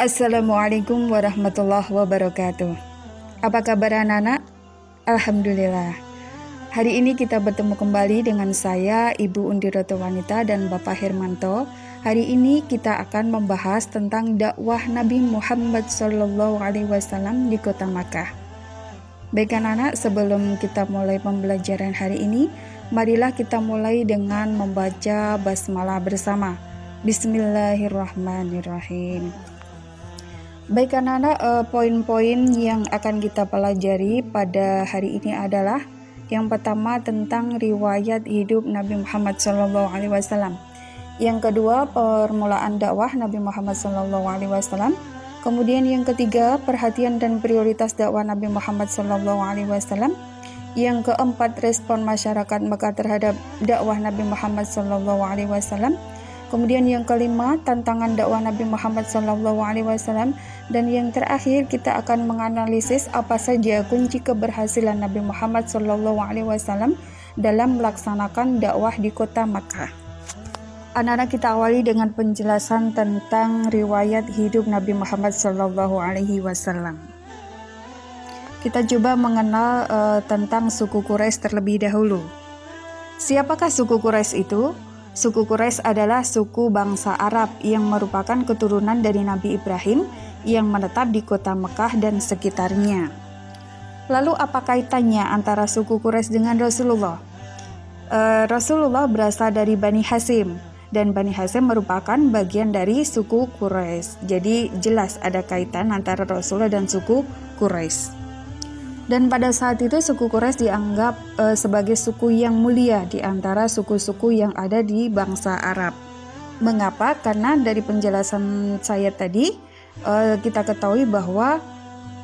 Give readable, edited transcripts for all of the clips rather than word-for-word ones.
Assalamualaikum warahmatullahi wabarakatuh. Apa kabar anak-anak? Alhamdulillah. Hari ini kita bertemu kembali dengan saya, Ibu Undiroto Wanita dan Bapak Hermanto. Hari ini kita akan membahas tentang dakwah Nabi Muhammad SAW di kota Makkah. Baik anak-anak, sebelum kita mulai pembelajaran hari ini, marilah kita mulai dengan membaca basmalah bersama. Bismillahirrahmanirrahim. Baik anak-anak, poin-poin yang akan kita pelajari pada hari ini adalah yang pertama tentang riwayat hidup Nabi Muhammad SAW. Yang kedua, permulaan dakwah Nabi Muhammad SAW. Kemudian yang ketiga, perhatian dan prioritas dakwah Nabi Muhammad SAW. Yang keempat, respon masyarakat Mekah terhadap dakwah Nabi Muhammad SAW. Kemudian yang kelima, tantangan dakwah Nabi Muhammad SAW. Dan yang terakhir, kita akan menganalisis apa saja kunci keberhasilan Nabi Muhammad SAW dalam melaksanakan dakwah di kota Makkah. Anak-anak, kita awali dengan penjelasan tentang riwayat hidup Nabi Muhammad SAW. Kita coba mengenal tentang suku Quraisy terlebih dahulu. Siapakah suku Quraisy itu? Suku Quraisy adalah suku bangsa Arab yang merupakan keturunan dari Nabi Ibrahim yang menetap di kota Mekah dan sekitarnya. Lalu apa kaitannya antara suku Quraisy dengan Rasulullah? Rasulullah berasal dari Bani Hashim dan Bani Hashim merupakan bagian dari suku Quraisy. Jadi jelas ada kaitan antara Rasulullah dan suku Quraisy. Dan pada saat itu suku Quraisy dianggap sebagai suku yang mulia di antara suku-suku yang ada di bangsa Arab. Mengapa? Karena dari penjelasan saya tadi kita ketahui bahwa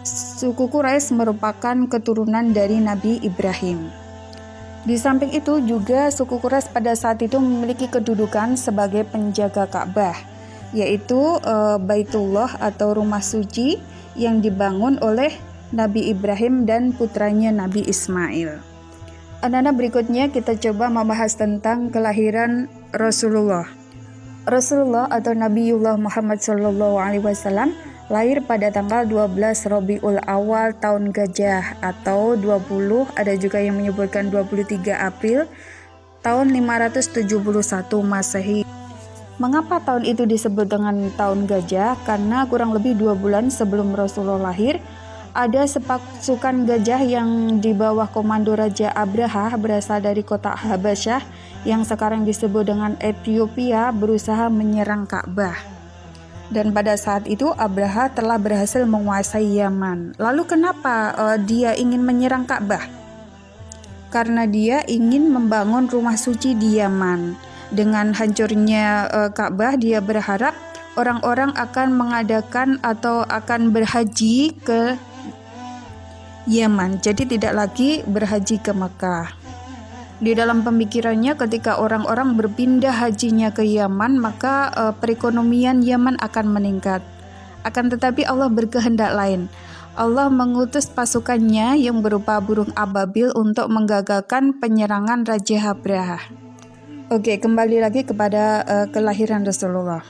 suku Quraisy merupakan keturunan dari Nabi Ibrahim. Di samping itu juga suku Quraisy pada saat itu memiliki kedudukan sebagai penjaga Ka'bah, yaitu Baitullah atau rumah suci yang dibangun oleh Nabi Ibrahim dan putranya Nabi Ismail. Anak-anak, berikutnya kita coba membahas tentang kelahiran Rasulullah. Rasulullah atau Nabiullah Muhammad SAW lahir pada tanggal 12 Rabiul Awal tahun Gajah atau 20, ada juga yang menyebutkan 23 April tahun 571 Masehi. Mengapa tahun itu disebut dengan tahun Gajah? Karena kurang lebih 2 bulan sebelum Rasulullah lahir, ada pasukan gajah yang di bawah komando Raja Abraha berasal dari kota Habasyah yang sekarang disebut dengan Ethiopia berusaha menyerang Ka'bah. Dan pada saat itu Abraha telah berhasil menguasai Yaman. Lalu kenapa dia ingin menyerang Ka'bah? Karena dia ingin membangun rumah suci di Yaman. Dengan hancurnya Ka'bah, dia berharap orang-orang akan mengadakan atau akan berhaji ke Yaman, jadi tidak lagi berhaji ke Makkah. Di dalam pemikirannya, ketika orang-orang berpindah hajinya ke Yaman, maka perekonomian Yaman akan meningkat. Akan tetapi Allah berkehendak lain. Allah mengutus pasukannya yang berupa burung ababil untuk menggagalkan penyerangan Raja Abraha. Oke, kembali lagi kepada kelahiran Rasulullah.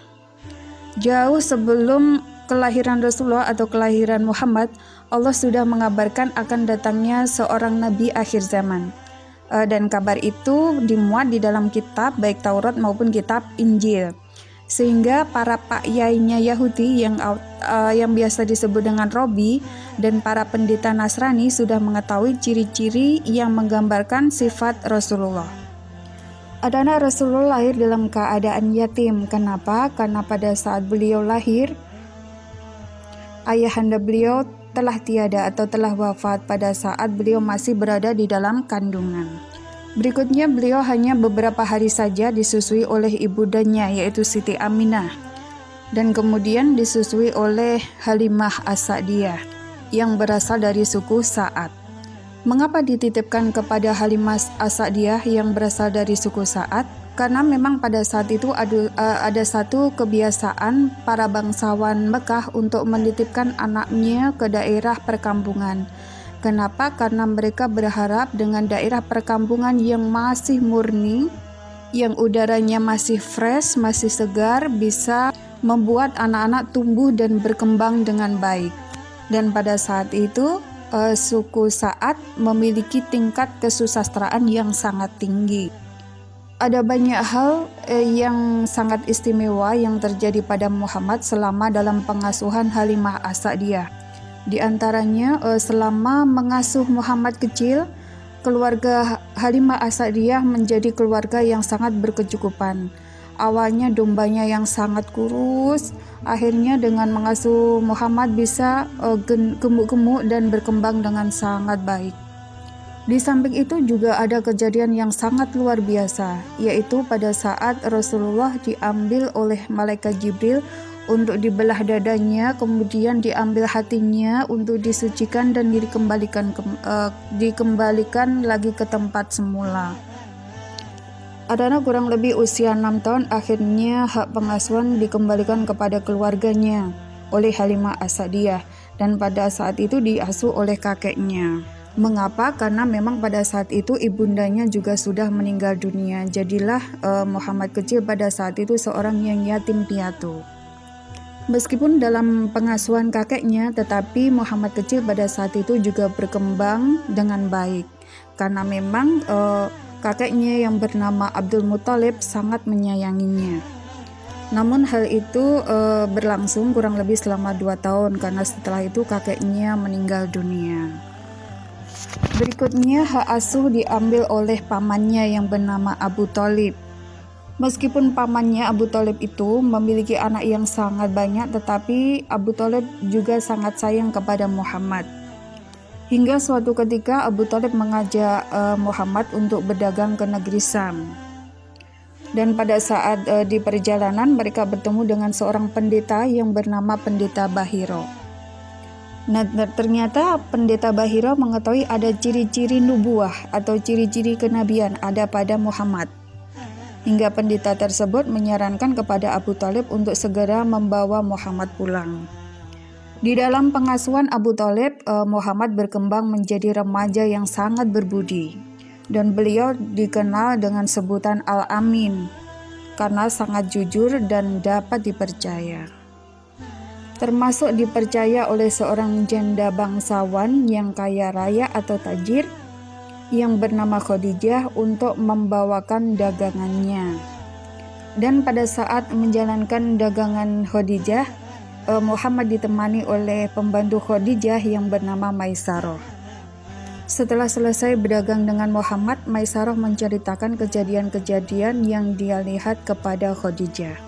Jauh sebelum kelahiran Rasulullah atau kelahiran Muhammad, Allah sudah mengabarkan akan datangnya seorang nabi akhir zaman. Dan kabar itu dimuat di dalam kitab baik Taurat maupun kitab Injil. Sehingga para pakyainya Yahudi yang biasa disebut dengan Robi dan para pendeta Nasrani sudah mengetahui ciri-ciri yang menggambarkan sifat Rasulullah. Adanya Rasulullah lahir dalam keadaan yatim. Kenapa? Karena pada saat beliau lahir, ayahanda beliau telah tiada atau telah wafat pada saat beliau masih berada di dalam kandungan. Berikutnya beliau hanya beberapa hari saja disusui oleh ibundanya yaitu Siti Aminah dan kemudian disusui oleh Halimah As-Sa'diyah yang berasal dari suku Sa'ad. Mengapa dititipkan kepada Halimah As-Sa'diyah yang berasal dari suku Sa'ad? Karena memang pada saat itu ada satu kebiasaan para bangsawan Mekah untuk menitipkan anaknya ke daerah perkampungan. Kenapa? Karena mereka berharap dengan daerah perkampungan yang masih murni, yang udaranya masih fresh, masih segar, bisa membuat anak-anak tumbuh dan berkembang dengan baik. Dan pada saat itu suku Sa'ad memiliki tingkat kesusastraan yang sangat tinggi. Ada banyak hal yang sangat istimewa yang terjadi pada Muhammad selama dalam pengasuhan Halimah As-Sa'diyah. Di antaranya selama mengasuh Muhammad kecil, keluarga Halimah As-Sa'diyah menjadi keluarga yang sangat berkecukupan. Awalnya dombanya yang sangat kurus, akhirnya dengan mengasuh Muhammad bisa gemuk-gemuk dan berkembang dengan sangat baik. Di samping itu juga ada kejadian yang sangat luar biasa, yaitu pada saat Rasulullah diambil oleh malaikat Jibril untuk dibelah dadanya, kemudian diambil hatinya untuk disucikan dan dikembalikan lagi ke tempat semula. Adana kurang lebih usia 6 tahun, akhirnya hak pengasuhan dikembalikan kepada keluarganya oleh Halimah As-Sa'diyah, dan pada saat itu diasuh oleh kakeknya. Mengapa? Karena memang pada saat itu ibundanya juga sudah meninggal dunia. Jadilah Muhammad kecil pada saat itu seorang yang yatim piatu. Meskipun dalam pengasuhan kakeknya, tetapi Muhammad kecil pada saat itu juga berkembang dengan baik. Karena memang kakeknya yang bernama Abdul Muthalib sangat menyayanginya. Namun hal itu berlangsung kurang lebih selama 2 tahun karena setelah itu kakeknya meninggal dunia. Berikutnya hak asuh diambil oleh pamannya yang bernama Abu Thalib. Meskipun pamannya Abu Thalib itu memiliki anak yang sangat banyak, tetapi Abu Thalib juga sangat sayang kepada Muhammad. Hingga suatu ketika Abu Thalib mengajak Muhammad untuk berdagang ke negeri Syam. Dan pada saat di perjalanan mereka bertemu dengan seorang pendeta yang bernama Pendeta Bahiro. Nah, ternyata Pendeta Bahiro mengetahui ada ciri-ciri nubuah atau ciri-ciri kenabian ada pada Muhammad. Hingga pendeta tersebut menyarankan kepada Abu Thalib untuk segera membawa Muhammad pulang. Di dalam pengasuhan Abu Thalib, Muhammad berkembang menjadi remaja yang sangat berbudi, dan beliau dikenal dengan sebutan Al-Amin karena sangat jujur dan dapat dipercaya. Termasuk dipercaya oleh seorang janda bangsawan yang kaya raya atau tajir yang bernama Khadijah untuk membawakan dagangannya. Dan pada saat menjalankan dagangan Khadijah, Muhammad ditemani oleh pembantu Khadijah yang bernama Maisarah. Setelah selesai berdagang dengan Muhammad, Maisarah menceritakan kejadian-kejadian yang dia lihat kepada Khadijah.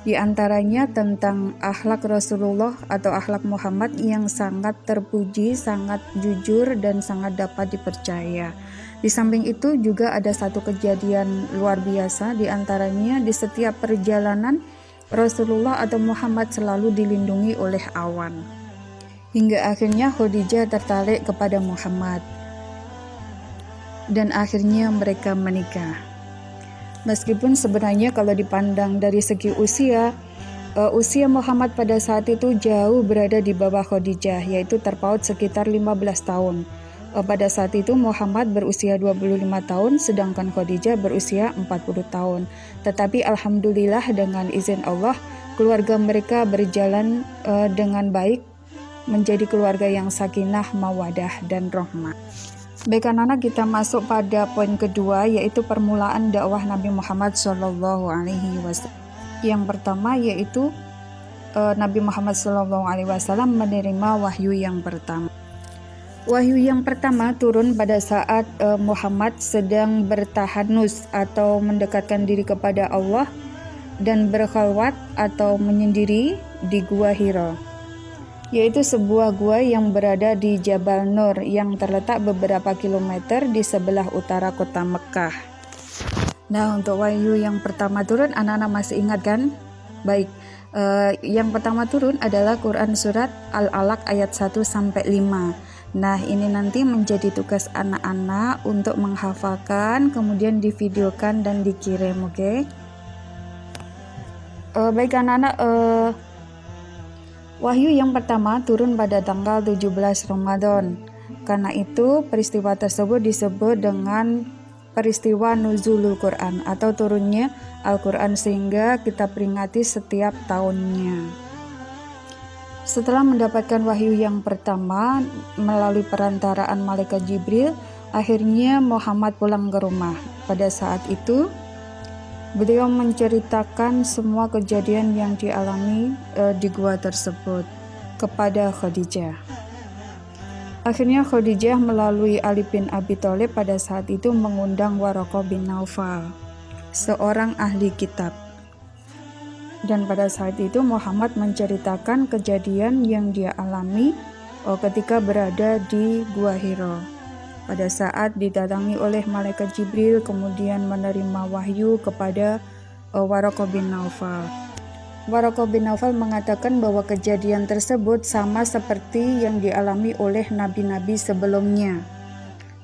Di antaranya tentang akhlak Rasulullah atau akhlak Muhammad yang sangat terpuji, sangat jujur dan sangat dapat dipercaya. Di samping itu juga ada satu kejadian luar biasa, di antaranya di setiap perjalanan Rasulullah atau Muhammad selalu dilindungi oleh awan. Hingga akhirnya Khadijah tertarik kepada Muhammad. Dan akhirnya mereka menikah. Meskipun sebenarnya kalau dipandang dari segi usia Muhammad pada saat itu jauh berada di bawah Khadijah, yaitu terpaut sekitar 15 tahun. Pada saat itu Muhammad berusia 25 tahun, sedangkan Khadijah berusia 40 tahun. Tetapi alhamdulillah dengan izin Allah, keluarga mereka berjalan dengan baik, menjadi keluarga yang sakinah, mawadah, dan rahmah. Baik anak-anak, kita masuk pada poin kedua, yaitu permulaan dakwah Nabi Muhammad SAW. Yang pertama yaitu Nabi Muhammad SAW menerima wahyu yang pertama. Wahyu yang pertama turun pada saat Muhammad sedang bertahanus atau mendekatkan diri kepada Allah dan berkhalwat atau menyendiri di Gua Hira, yaitu sebuah gua yang berada di Jabal Nur yang terletak beberapa kilometer di sebelah utara kota Mekah. Nah, untuk wahyu yang pertama turun, anak-anak masih ingat kan? Baik, yang pertama turun adalah Quran Surat Al-Alaq ayat 1-5. Nah, ini nanti menjadi tugas anak-anak untuk menghafalkan, kemudian divideokan dan dikirim, oke? Baik anak-anak, wahyu yang pertama turun pada tanggal 17 Ramadan. Karena itu peristiwa tersebut disebut dengan peristiwa nuzulul Quran atau turunnya Al-Quran, sehingga kita peringati setiap tahunnya. Setelah mendapatkan wahyu yang pertama melalui perantaraan malaikat Jibril, akhirnya Muhammad pulang ke rumah. Pada saat itu beliau menceritakan semua kejadian yang dialami di gua tersebut kepada Khadijah. Akhirnya Khadijah melalui Ali bin Abi Thalib pada saat itu mengundang Waraqah bin Naufal, seorang ahli kitab. Dan pada saat itu Muhammad menceritakan kejadian yang dia alami ketika berada di Gua Hira. Pada saat didatangi oleh malaikat Jibril kemudian menerima wahyu kepada Waraqah bin Naufal. Waraqah bin Naufal mengatakan bahwa kejadian tersebut sama seperti yang dialami oleh nabi-nabi sebelumnya.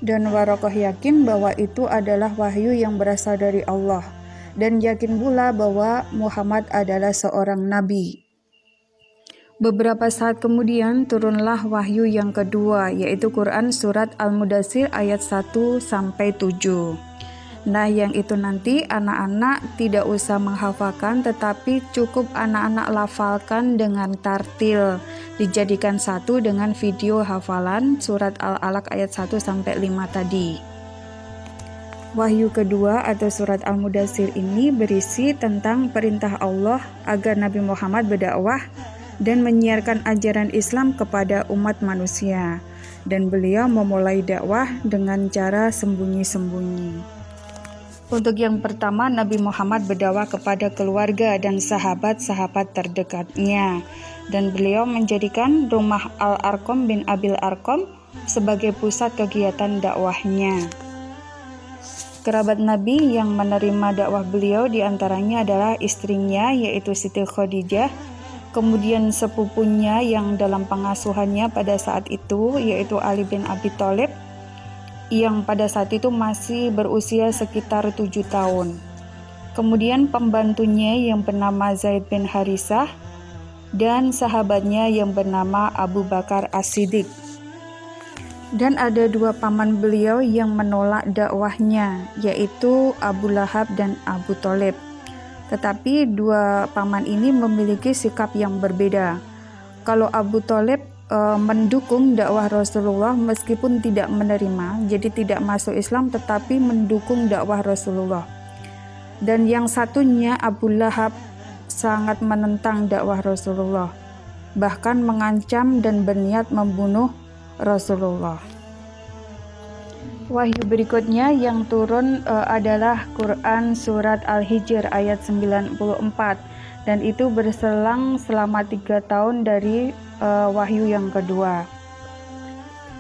Dan Waraqah yakin bahwa itu adalah wahyu yang berasal dari Allah, dan yakin pula bahwa Muhammad adalah seorang nabi. Beberapa saat kemudian turunlah wahyu yang kedua, yaitu Quran surat Al-Mudaththir ayat 1-7. Nah, yang itu nanti anak-anak tidak usah menghafalkan, tetapi cukup anak-anak lafalkan dengan tartil, dijadikan satu dengan video hafalan surat Al-Alaq ayat 1-5 tadi. Wahyu kedua atau surat Al-Mudaththir ini berisi tentang perintah Allah agar Nabi Muhammad berdakwah dan menyiarkan ajaran Islam kepada umat manusia, dan beliau memulai dakwah dengan cara sembunyi-sembunyi. Untuk yang pertama, Nabi Muhammad berdakwah kepada keluarga dan sahabat-sahabat terdekatnya, dan beliau menjadikan rumah Al-Arqam bin Abil Arqam sebagai pusat kegiatan dakwahnya. Kerabat Nabi yang menerima dakwah beliau diantaranya adalah istrinya, yaitu Siti Khadijah, kemudian sepupunya yang dalam pengasuhannya pada saat itu, yaitu Ali bin Abi Thalib, yang pada saat itu masih berusia sekitar 7 tahun. Kemudian pembantunya yang bernama Zaid bin Harisah, dan sahabatnya yang bernama Abu Bakar As-Siddiq. Dan ada 2 paman beliau yang menolak dakwahnya, yaitu Abu Lahab dan Abu Thalib. Tetapi 2 paman ini memiliki sikap yang berbeda. Kalau Abu Thalib mendukung dakwah Rasulullah meskipun tidak menerima, jadi tidak masuk Islam tetapi mendukung dakwah Rasulullah. Dan yang satunya Abu Lahab sangat menentang dakwah Rasulullah, bahkan mengancam dan berniat membunuh Rasulullah. Wahyu berikutnya yang turun adalah Quran surat Al-Hijr ayat 94, dan itu berselang selama 3 tahun dari wahyu yang kedua.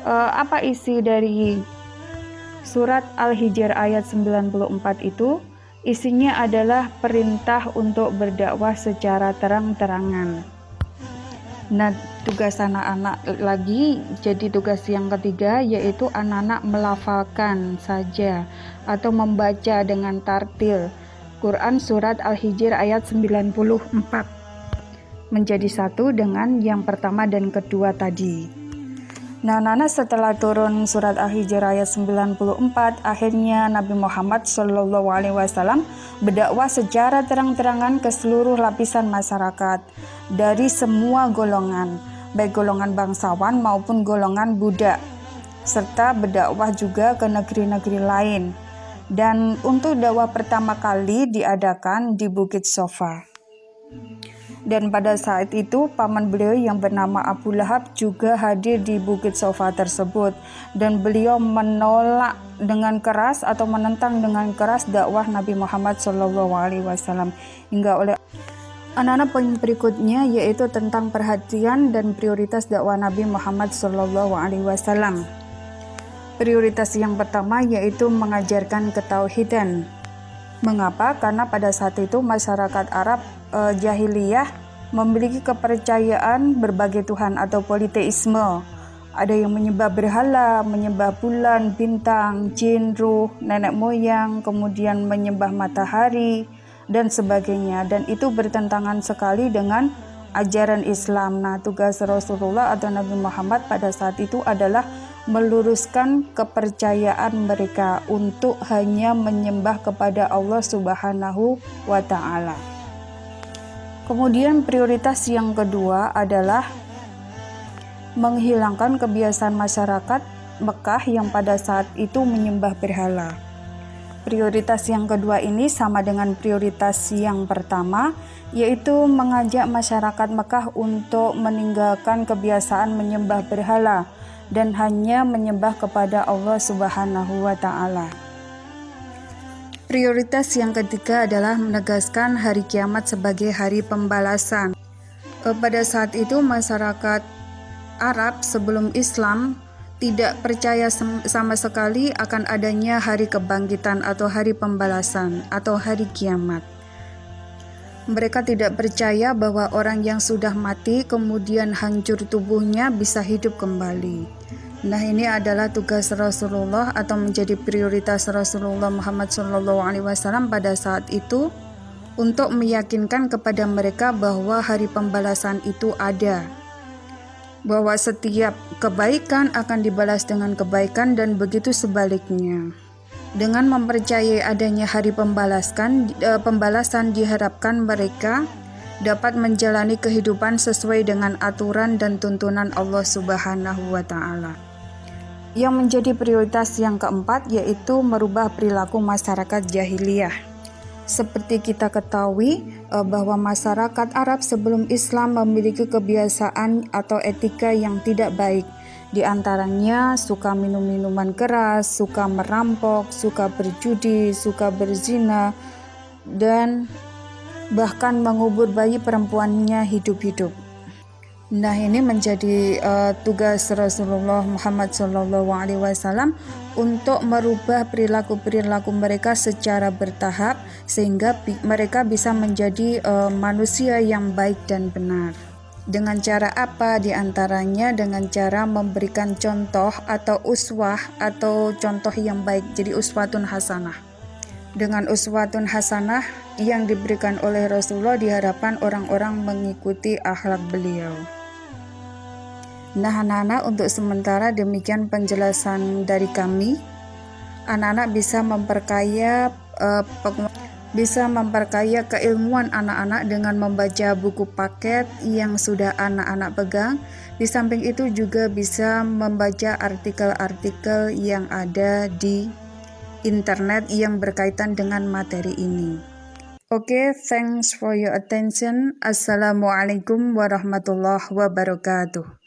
Apa isi dari surat Al-Hijr ayat 94 itu? Isinya adalah perintah untuk berdakwah secara terang-terangan. Nah, tugas anak-anak lagi, jadi tugas yang ketiga yaitu anak-anak melafalkan saja atau membaca dengan tartil Quran surat Al-Hijr ayat 94 menjadi satu dengan yang pertama dan kedua tadi. Nah, setelah turun surat Al-Hijr ayat 94, akhirnya Nabi Muhammad SAW berdakwah secara terang-terangan ke seluruh lapisan masyarakat dari semua golongan, baik golongan bangsawan maupun golongan budak, serta berdakwah juga ke negeri-negeri lain. Dan untuk dakwah pertama kali diadakan di Bukit Sofa. Dan pada saat itu paman beliau yang bernama Abu Lahab juga hadir di Bukit Sofa tersebut, dan beliau menolak dengan keras atau menentang dengan keras dakwah Nabi Muhammad SAW. Hingga oleh anak-anak poin berikutnya yaitu tentang perhatian dan prioritas dakwah Nabi Muhammad SAW. Prioritas yang pertama yaitu mengajarkan ketauhidan. Mengapa? Karena pada saat itu masyarakat Arab jahiliyah memiliki kepercayaan berbagai Tuhan atau politeisme. Ada yang menyembah berhala, menyembah bulan, bintang, jin, ruh, nenek moyang, kemudian menyembah matahari, dan sebagainya. Dan itu bertentangan sekali dengan ajaran Islam. Nah, tugas Rasulullah atau Nabi Muhammad pada saat itu adalah meluruskan kepercayaan mereka untuk hanya menyembah kepada Allah Subhanahu wa Ta'ala. Kemudian prioritas yang kedua adalah menghilangkan kebiasaan masyarakat Mekah yang pada saat itu menyembah berhala. Prioritas yang kedua ini sama dengan prioritas yang pertama, yaitu mengajak masyarakat Mekah untuk meninggalkan kebiasaan menyembah berhala dan hanya menyembah kepada Allah Subhanahu wa Ta'ala. Prioritas yang ketiga adalah menegaskan hari kiamat sebagai hari pembalasan. Pada saat itu masyarakat Arab sebelum Islam tidak percaya sama sekali akan adanya hari kebangkitan atau hari pembalasan atau hari kiamat. Mereka tidak percaya bahwa orang yang sudah mati kemudian hancur tubuhnya bisa hidup kembali. Nah, ini adalah tugas Rasulullah atau menjadi prioritas Rasulullah Muhammad SAW pada saat itu untuk meyakinkan kepada mereka bahwa hari pembalasan itu ada, bahwa setiap kebaikan akan dibalas dengan kebaikan dan begitu sebaliknya. Dengan mempercayai adanya hari pembalasan diharapkan mereka dapat menjalani kehidupan sesuai dengan aturan dan tuntunan Allah Subhanahu wa Ta'ala. Yang menjadi prioritas yang keempat yaitu merubah perilaku masyarakat jahiliyah. Seperti kita ketahui bahwa masyarakat Arab sebelum Islam memiliki kebiasaan atau etika yang tidak baik. Di antaranya suka minum minuman keras, suka merampok, suka berjudi, suka berzina, dan bahkan mengubur bayi perempuannya hidup-hidup. Nah, ini menjadi tugas Rasulullah Muhammad SAW untuk merubah perilaku-perilaku mereka secara bertahap sehingga mereka bisa menjadi manusia yang baik dan benar. Dengan cara apa? Di antaranya dengan cara memberikan contoh atau uswah atau contoh yang baik, jadi uswatun hasanah. Dengan uswatun hasanah yang diberikan oleh Rasulullah diharapkan orang-orang mengikuti akhlak beliau. Nah, anak-anak, untuk sementara demikian penjelasan dari kami. Anak-anak bisa memperkaya keilmuan anak-anak dengan membaca buku paket yang sudah anak-anak pegang. Di samping itu juga bisa membaca artikel-artikel yang ada di internet yang berkaitan dengan materi ini. Oke, thanks for your attention. Assalamualaikum warahmatullahi wabarakatuh.